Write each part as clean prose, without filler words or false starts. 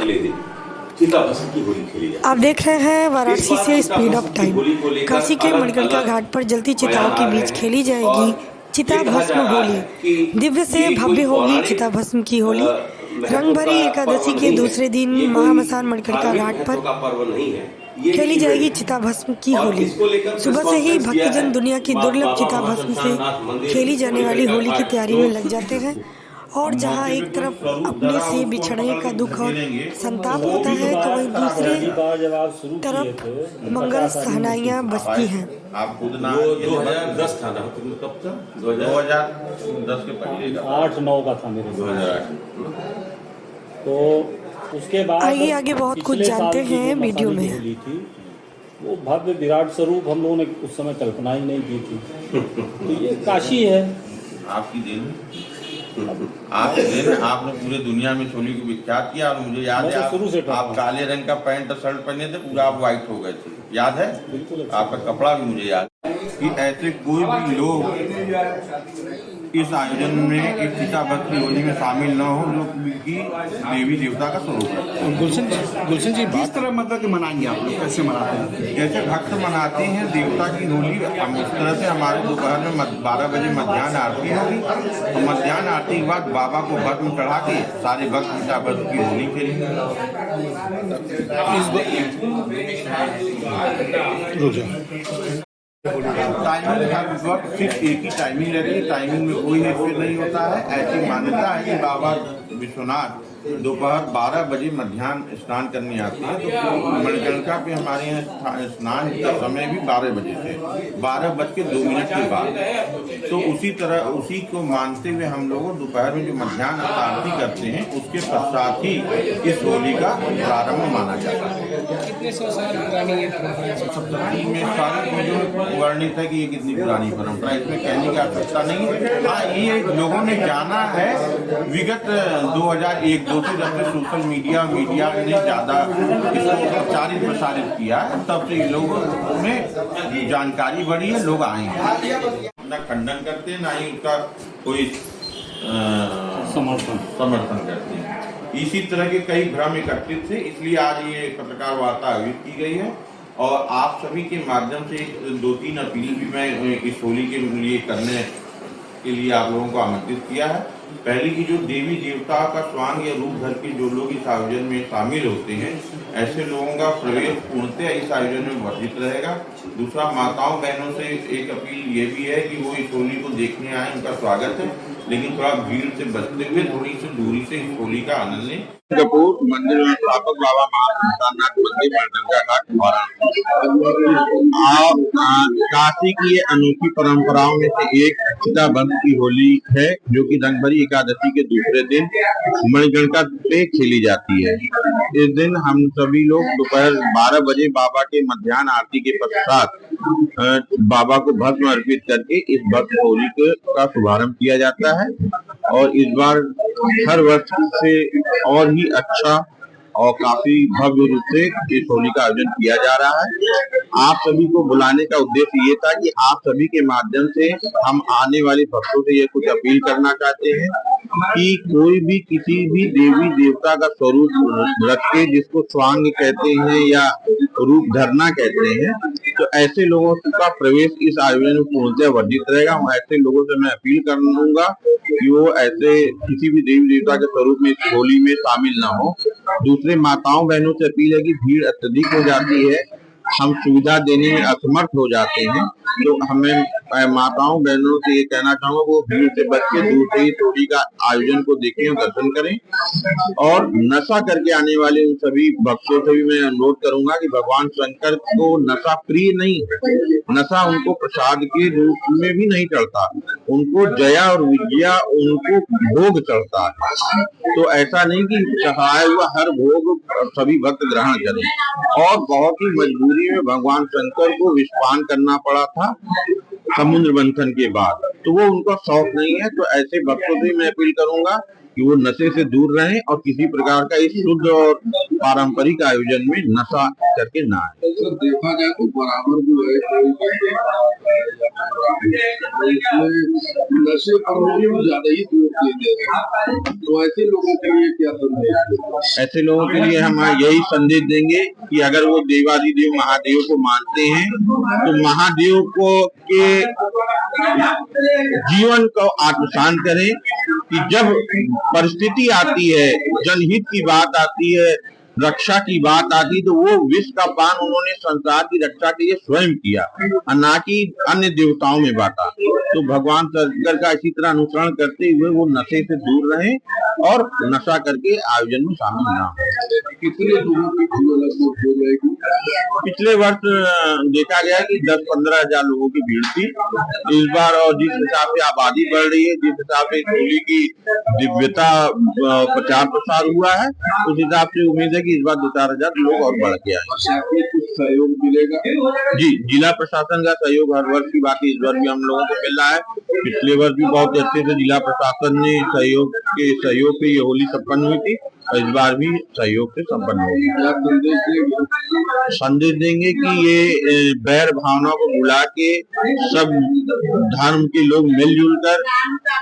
अगले दिन चिता भस्म की होली खेली जाती है। आप देख रहे हैं वाराणसी से स्पीड ऑफ टाइम। काशी के मणिकर्णिका घाट पर जलती चिताओं के बीच खेली जाएगी चिता भस्म होली। दिव्य से भव्य होगी चिता भस्म की होली। रंग भरी एकादशी के दूसरे दिन महामसान मणिकर्णिका घाट पर खेली जाएगी चिता भस्म की होली। सुबह से ही भक्तजन दुनिया की दुर्लभ चिता भस्म से खेली जाने वाली होली की तैयारी में लग जाते हैं। और जहां एक तरफ अपने से बिछड़ने का दुख और संताप होता है, तो वहीं दूसरे तरफ मंगल सहनाइयां बजती हैं। आप खुद ना 2010 था ना, कब था? 2010 के पहले 8-9 का था मेरे 2008। तो उसके बाद आइए आगे बहुत कुछ जानते हैं वीडियो में। होली थी, वो भव्य विराट स्वरूप हम लोगों ने उस समय कल्पना ही नहीं की थी। तो ये काशी है, आपकी देन आपकी देन है। आपने पूरे दुनिया में होली को विख्यात किया। और मुझे याद है शुरू से आप काले रंग का पैंट और शर्ट पहने थे, पूरा आप व्हाइट हो गए थे, याद है? बिल्कुल। आपका कपड़ा भी मुझे याद है कि ऐसे कोई भी लोग इस आयोजन में एक चिता भस्म की होली में शामिल न हो जो कि देवी देवता का स्वरूप है। गुलशन जी किस तरह मतलब कि मनाएंगे आप लोग, कैसे मनाते हैं? जैसे भक्त मनाते हैं देवता की होली, हम उस तरह से हमारे दोपहर में 12 बजे मध्याह्न आरती होगी। तो मध्याह्न आरती के बाद बाबा को भस्म चढ़ा के सारे भक्त चिता भस्म की होली खेलेंगे। टाइमिंग हर वक्त सिर्फ एक ही टाइमिंग रहती है, टाइमिंग में कोई हेरफेर नहीं होता है। ऐसी मान्यता है कि बाबा विश्वनाथ दोपहर 12 बजे मध्याह्न स्नान करने आते हैं। तो मणिकर्णिका पे हमारे यहाँ स्नान का समय भी 12 बजे से 12:02 के बाद। तो उसी तरह उसी को मानते हुए हम लोग दोपहर में जो मध्याह्न आरती करते हैं उसके पश्चात ही इस होली का प्रारंभ माना जाता है। कितने सौ साल पुरानी ये परंपरा है? में सारी चीजों वर्णित है कि ये कितनी पुरानी परंपरा, इसमें कहने की आवश्यकता नहीं है। हाँ, ये लोगों ने जाना है विगत 2001-2 से जब से सोशल मीडिया ने ज़्यादा इसको प्रचारित प्रसारित किया है, तब से लोगों में जानकारी बढ़ी है, लोग आए हैं। ना खंडन करते ना ही उसका कोई समर्थन करते हैं। इसी तरह के कई भ्रम एकत्रित थे, इसलिए आज ये पत्रकार वार्ता आयोजित की गई है। और आप सभी के माध्यम से 2-3 अपील भी मैं इस होली के लिए करने के लिए आप लोगों को आमंत्रित किया है। पहली की जो देवी देवता का स्वांग या रूप धर के जो लोग इस आयोजन में शामिल होते हैं, ऐसे लोगों का प्रवेश पूर्णतः इस आयोजन में वर्जित रहेगा। दूसरा, माताओं बहनों से एक अपील ये भी है कि वो इस होली को देखने आए, उनका स्वागत है, लेकिन थोड़ा भीड़ से बचते हुए थोड़ी सी दूरी से इस होली का आनंद लें। कपूर मंदिर में स्थापक बाबा महाप्रसादनाथ मंदिर मणिकर्णिका घाट वाराणसी। काशी की ये अनोखी परंपराओं में से एक चिता भस्म की होली है, जो कि रंगभरी एकादशी के दूसरे दिन मणिकर्णिका पे खेली जाती है। इस दिन हम सभी लोग दोपहर 12 बजे बाबा के मध्याह्न आरती के पश्चात बाबा को भस्म अर्पित करके इस भस्म होली का शुभारंभ किया जाता है। और इस बार हर वर्ष से और ही अच्छा और काफी भव्य रूप से इस होली का आयोजन किया जा रहा है। आप सभी को बुलाने का उद्देश्य ये था कि आप सभी के माध्यम से हम आने वाले भक्तों से ये कुछ अपील करना चाहते हैं कि कोई भी किसी भी देवी देवता का स्वरूप रख के, जिसको स्वांग कहते हैं या रूप धरना कहते हैं, तो ऐसे लोगों का प्रवेश इस आयोजन में पूर्णतः वर्जित रहेगा। ऐसे लोगों से मैं अपील करूंगा कि वो ऐसे किसी भी देवी देवता के स्वरूप में इस होली में शामिल ना हो। दूसरे, माताओं बहनों से अपील है कि भीड़ अत्यधिक हो जाती है, हम सुविधा देने में असमर्थ हो जाते हैं, तो हमें माताओं बहनों से ये कहना चाहूंगा वो भीड़ से बच के दूर से ही होली का आयोजन को देखें और दर्शन करें। और नशा करके आने वाले उन सभी भक्तों से भी मैं अनुरोध करूंगा कि भगवान शंकर को नशा प्रिय नहीं, नशा उनको प्रसाद के रूप में भी नहीं चढ़ता, उनको जया और विजया उनको भोग चढ़ता है। तो ऐसा नहीं कि चढ़ाया हुआ हर भोग सभी भक्त ग्रहण करें। और बहुत ही मजबूरी में भगवान शंकर को विषपान करना पड़ा था समुद्र मंथन के बाद, तो वो उनका शौक नहीं है। तो ऐसे भक्तों से मैं अपील करूंगा कि वो नशे से दूर रहें और किसी प्रकार का इस शुद्ध और पारंपरिक आयोजन में नशा करके ना आए। सर देखा जाए तो बराबर जो है नशे पर ज्यादा ही जोर देते हैं, तो ऐसे लोगों के लिए क्या संदेश? ऐसे लोगों के लिए हम यही संदेश देंगे कि अगर वो देवाधिदेव महादेव को मानते हैं तो महादेव को के जीवन को आत्मसान करें कि जब परिस्थिति आती है, जनहित की बात आती है, रक्षा की बात आती, तो वो विश्व का पान उन्होंने संसार की रक्षा के लिए स्वयं किया और ना कि अन्य देवताओं में बांटा। तो भगवान शंकर का इसी तरह अनुसरण करते हुए वो नशे से दूर रहें और नशा करके आयोजन में शामिल ना हो। कितने लोगों की हो जाएगी? पिछले वर्ष देखा गया कि 10-15 हजार लोगों की भीड़ थी इस बार, और जिस हिसाब से आबादी बढ़ रही है, जिस हिसाब से होली की दिव्यता प्रचार प्रसार हुआ है, उस हिसाब से उम्मीद है कि इस बार 2-4 हजार लोग और बढ़ के आए। कुछ सहयोग मिलेगा? जी, जिला प्रशासन का सहयोग हर वर्ष की बात है, इस वर्ष भी हम लोगों को मिल रहा है। पिछले वर्ष भी बहुत अच्छे से जिला प्रशासन ने सहयोग से ये होली संपन्न हुई थी और इस बार भी सहयोग से संपन्न होगी। संदेश देंगे कि ये बैर भावना को भुला के सब धर्म के लोग मिलजुल कर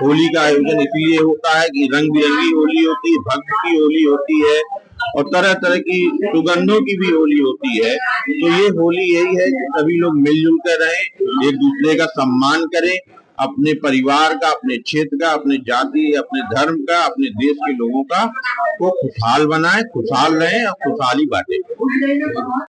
होली का आयोजन इसलिए होता है कि रंग बिरंगी होली होती है, भक्त की होली होती है और तरह तरह की सुगंधों की भी होली होती है। तो ये होली यही है कि सभी लोग मिलजुल कर रहें, एक दूसरे का सम्मान करें, अपने परिवार का, अपने क्षेत्र का, अपने जाति, अपने धर्म का, अपने देश के लोगों का को खुशहाल बनाएं, खुशहाल रहें और खुशहाली बांटें।